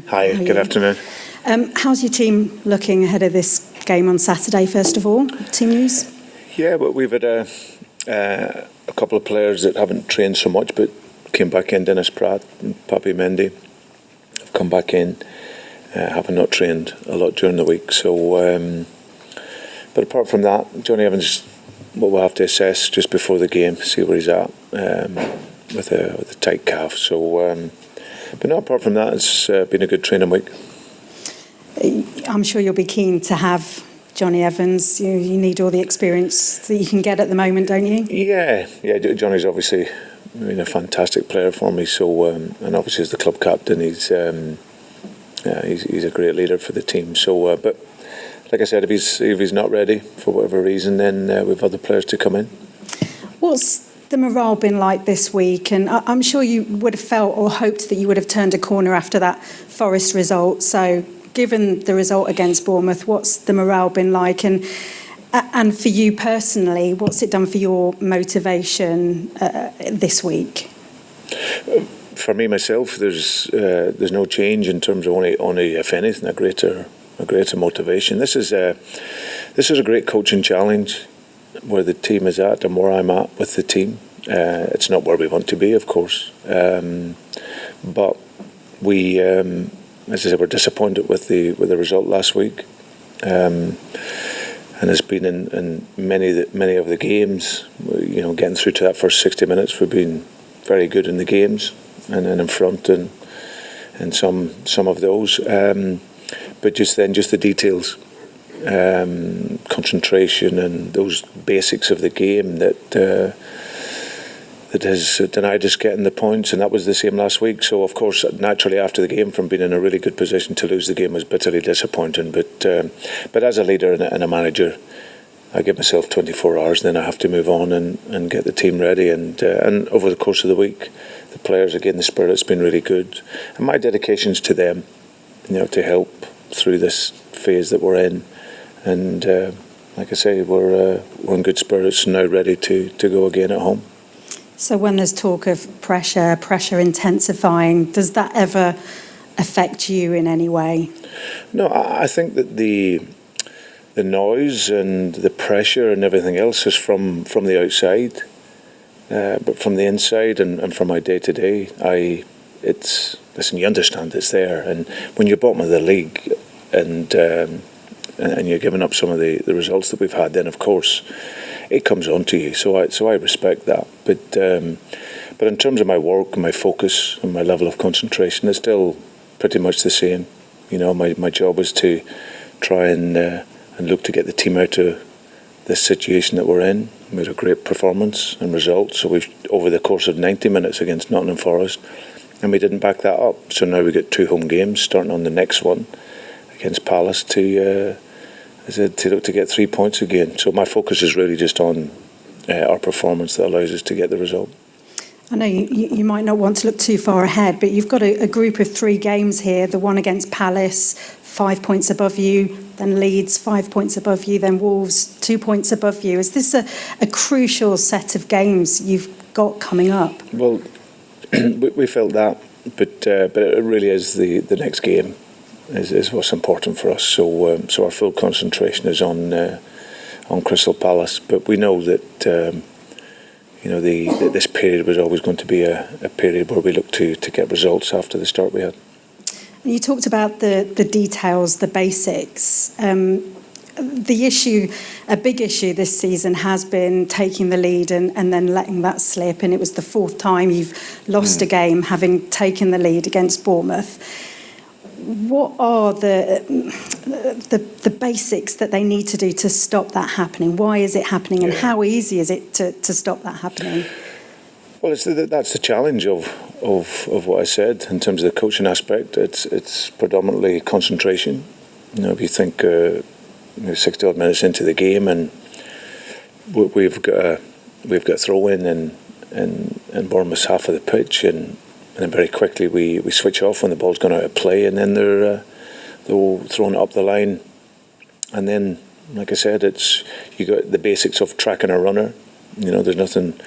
Hi, good afternoon. How's your team looking ahead of this game on Saturday, first of all? Team news? Yeah, well, we've had a couple of players that haven't trained so much but came back in. Dennis Pratt and Papi Mendy have come back in, having not trained a lot during the week. So, but apart from that, Jonny Evans, what we'll have to assess just before the game, see where he's at with a tight calf. So, but no, apart from that, it's been a good training week. I'm sure you'll be keen to have Jonny Evans. You need all the experience that you can get at the moment, don't you? Yeah. Johnny's obviously been a fantastic player for me. So, and obviously as the club captain, he's a great leader for the team. So, but like I said, if he's not ready for whatever reason, then we've other players to come in. What's the morale been like this week? And I'm sure you would have felt or hoped that you would have turned a corner after that Forest result. So, given the result against Bournemouth, what's the morale been like? And for you personally, what's it done for your motivation this week? For me myself, there's no change in terms of only if anything a greater motivation. This is a great coaching challenge where the team is at and where I'm at with the team. It's not where we want to be, of course, but we, as I said, we're disappointed with the result last week, and it's been in many of the games. Getting through to that first 60 minutes, we've been very good in the games and in front and some of those, but just the details. Concentration and those basics of the game that has denied us getting the points, and that was the same last week. So of course, naturally after the game, from being in a really good position to lose the game was bitterly disappointing. But as a leader and a manager, I give myself 24 hours, then I have to move on and get the team ready. And over the course of the week, the players, again, the spirit's been really good, and my dedication's to them, to help through this phase that we're in. And like I say, we're in good spirits now, ready to go again at home. So when there's talk of pressure intensifying, does that ever affect you in any way? No, I think that the noise and the pressure and everything else is from the outside, but from the inside and from my day to day, listen. You understand it's there, and when you're bottom of the league and you're giving up some of the results that we've had, then of course it comes on to you. So I respect that. But in terms of my work and my focus and my level of concentration, it's still pretty much the same. My job is to try and look to get the team out of this situation that we're in. We had a great performance and results. So we've, over the course of 90 minutes against Nottingham Forest, and we didn't back that up. So now we get 2 home games, starting on the next one against Palace to look to get 3 points again. So my focus is really just on our performance that allows us to get the result. I know you might not want to look too far ahead, but you've got a group of 3 games here. The one against Palace, 5 points above you, then Leeds, 5 points above you, then Wolves, 2 points above you. Is this a crucial set of games you've got coming up? Well, we felt that, but it really is the next game is what's important for us. So our full concentration is on Crystal Palace. But we know that this period was always going to be a period where we look to get results after the start we had. You talked about the details, the basics. The issue, a big issue this season has been taking the lead and then letting that slip. And it was the 4th time you've lost a game having taken the lead against Bournemouth. What are the basics that they need to do to stop that happening? Why is it happening, and how easy is it to stop that happening? Well, that's the challenge of what I said in terms of the coaching aspect. It's predominantly concentration. If you think 60 odd minutes into the game and we've got a throw in and Bournemouth's half of the pitch, and then very quickly we switch off when the ball's gone out of play, and then they're throwing it up the line. And then, like I said, you got the basics of tracking a runner. There's nothing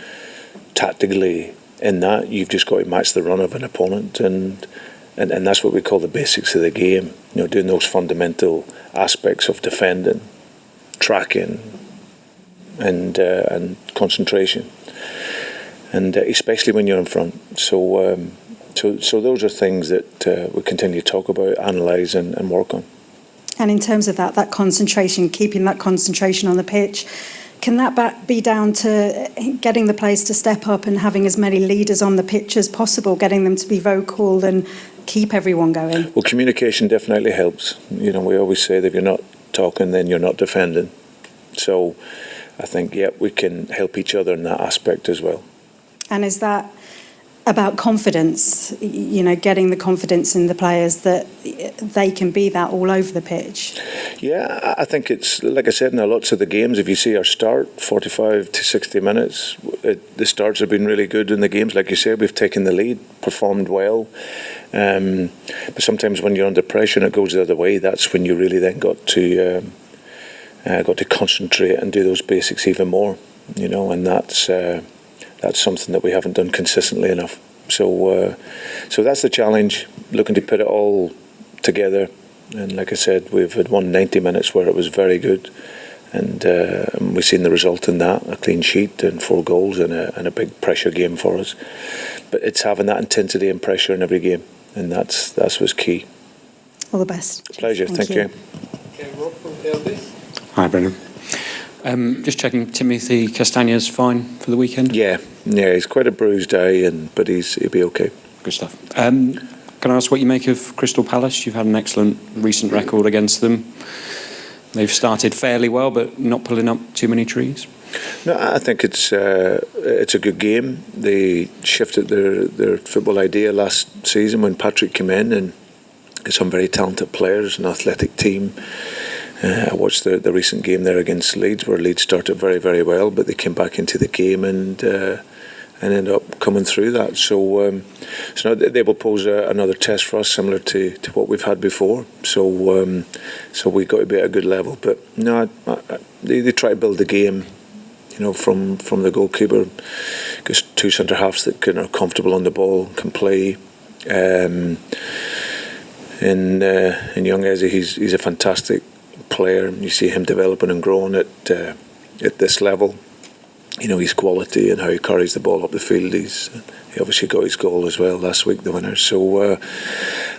tactically in that. You've just got to match the run of an opponent, and and that's what we call the basics of the game. Doing those fundamental aspects of defending, tracking, and concentration, and especially when you're in front. So those are things that we continue to talk about, analyse, and work on. And in terms of that concentration, keeping that concentration on the pitch, can that be down to getting the players to step up and having as many leaders on the pitch as possible, getting them to be vocal and keep everyone going? Well, communication definitely helps. We always say that if you're not talking, then you're not defending. So I think, we can help each other in that aspect as well. And is that about confidence, getting the confidence in the players that they can be that all over the pitch? Yeah, I think it's, like I said, in lots of the games, if you see our start, 45 to 60 minutes, the starts have been really good in the games. Like you said, we've taken the lead, performed well. But sometimes when you're under pressure and it goes the other way, that's when you really then got to concentrate and do those basics even more, and that's something that we haven't done consistently enough. So that's the challenge, looking to put it all together. And like I said, we've had 90 minutes where it was very good, and we've seen the result in that, a clean sheet and 4 goals and a big pressure game for us. But it's having that intensity and pressure in every game, and that's what's key. All the best. Pleasure, thank you. Okay, Rob from LD. Hi, Brendan. Just checking, Timothy Castagna's fine for the weekend? Yeah, he's quite a bruised eye, but he'll be okay. Good stuff. Can I ask what you make of Crystal Palace? You've had an excellent recent record against them. They've started fairly well, but not pulling up too many trees. No, I think it's a good game. They shifted their football idea last season when Patrick came in, and got some very talented players, an athletic team. I watched the recent game there against Leeds, where Leeds started very, very well, but they came back into the game and ended up coming through that. So now they will pose another test for us, similar to what we've had before. So we've got to be at a good level. But no, they try to build the game, from the goalkeeper, just 2 centre halves that are comfortable on the ball, can play. In young Eze, he's a fantastic player. You see him developing and growing at this level. His quality and how he carries the ball up the field. He obviously got his goal as well last week, the winner. So,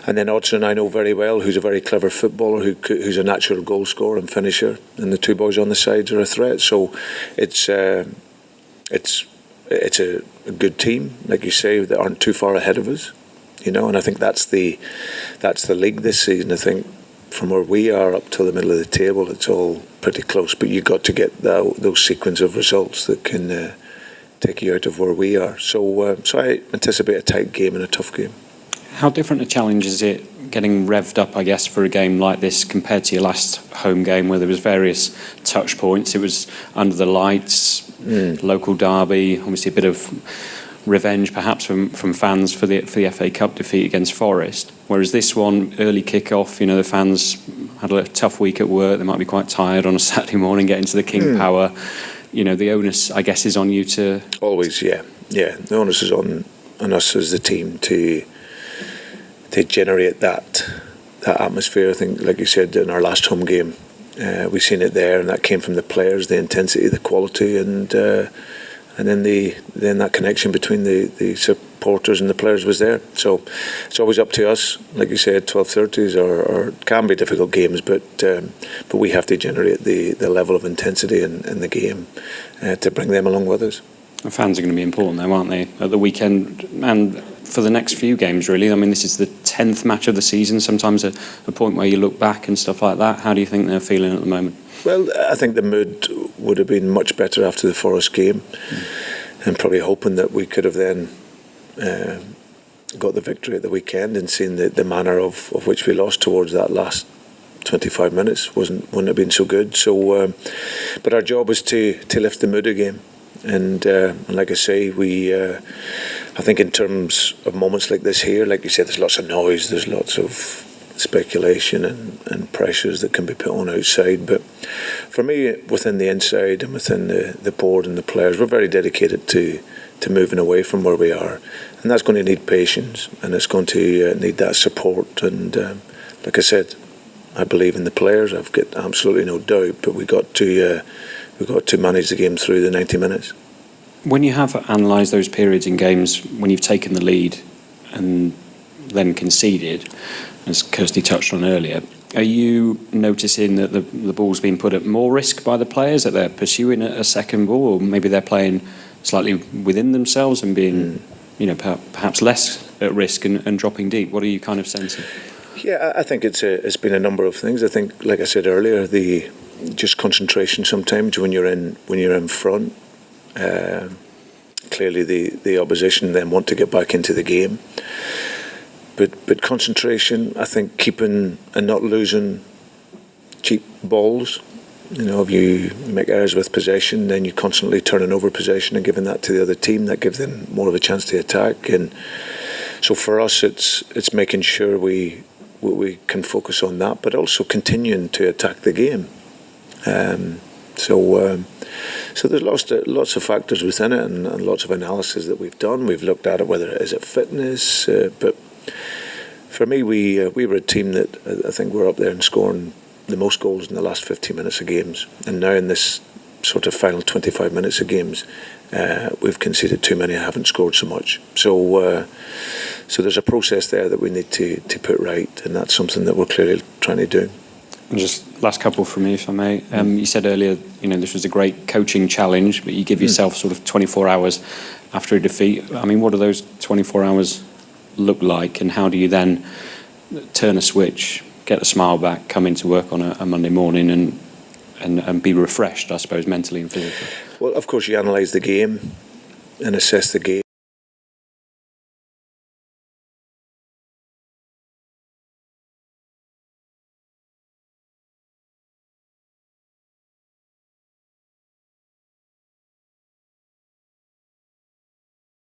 and then Hodgson I know very well, who's a very clever footballer, who's a natural goal scorer and finisher. And the 2 boys on the sides are a threat. So, it's a good team, like you say, that aren't too far ahead of us. And I think that's the league this season. I think from where we are up to the middle of the table, it's all pretty close. But you've got to get those sequence of results that can take you out of where we are. So I anticipate a tight game and a tough game. How different a challenge is it getting revved up, I guess, for a game like this compared to your last home game where there was various touch points? It was under the lights, local derby, obviously a bit of revenge perhaps from fans for the FA Cup defeat against Forest, whereas this one, early kick-off, the fans had a tough week at work, they might be quite tired on a Saturday morning getting to the King Power. The onus, I guess, is on you to... Always, yeah. The onus is on us as the team to generate that atmosphere. I think, like you said, in our last home game, we've seen it there, and that came from the players, the intensity, the quality, and then that connection between the supporters and the players was there. So it's always up to us. Like you said, 12:30s or can be difficult games, but we have to generate the level of intensity in the game to bring them along with us. The fans are going to be important, though, aren't they, at the weekend and for the next few games, really? I mean, this is the 10th match of the season, sometimes a point where you look back and stuff like that. How do you think they're feeling at the moment? Well, I think the mood would have been much better after the Forest game, and probably hoping that we could have then got the victory at the weekend, and seeing the manner of which we lost towards that last 25 minutes wouldn't have been so good. So, but our job was to lift the mood again. And like I say, I think in terms of moments like this here, like you said, there's lots of noise, there's lots of speculation and pressures that can be put on outside. But for me, within the inside and within the board and the players, we're very dedicated to moving away from where we are, and that's going to need patience, and it's going to need that support. And like I said, I believe in the players. I've got absolutely no doubt, but we got to manage the game through the 90 minutes. When you have analysed those periods in games when you've taken the lead and then conceded, as Kirsty touched on earlier, are you noticing that the ball's been put at more risk by the players, that they're pursuing a second ball, or maybe they're playing slightly within themselves and being, perhaps less at risk and dropping deep? What are you kind of sensing? Yeah, I think it's been a number of things. I think, like I said earlier, the just concentration sometimes when you're in front. Clearly, the opposition then want to get back into the game. But concentration, I think, keeping and not losing cheap balls. If you make errors with possession, then you're constantly turning over possession and giving that to the other team. That gives them more of a chance to attack. And so for us, it's making sure we can focus on that, but also continuing to attack the game. So there's lots of factors within it, and lots of analysis that we've done. We've looked at it, whether it is fitness, but for me, we were a team that I think we're up there and scoring the most goals in the last 15 minutes of games, and now in this sort of final 25 minutes of games, we've conceded too many and haven't scored so much. So there's a process there that we need to put right, and that's something that we're clearly trying to do. And just last couple from me, if I may. You said earlier, this was a great coaching challenge, but you give yourself sort of 24 hours after a defeat. I mean, what do those 24 hours look like, and how do you then turn a switch, get the smile back, come into work on a Monday morning and be refreshed, I suppose, mentally and physically? Well, of course, you analyse the game and assess the game.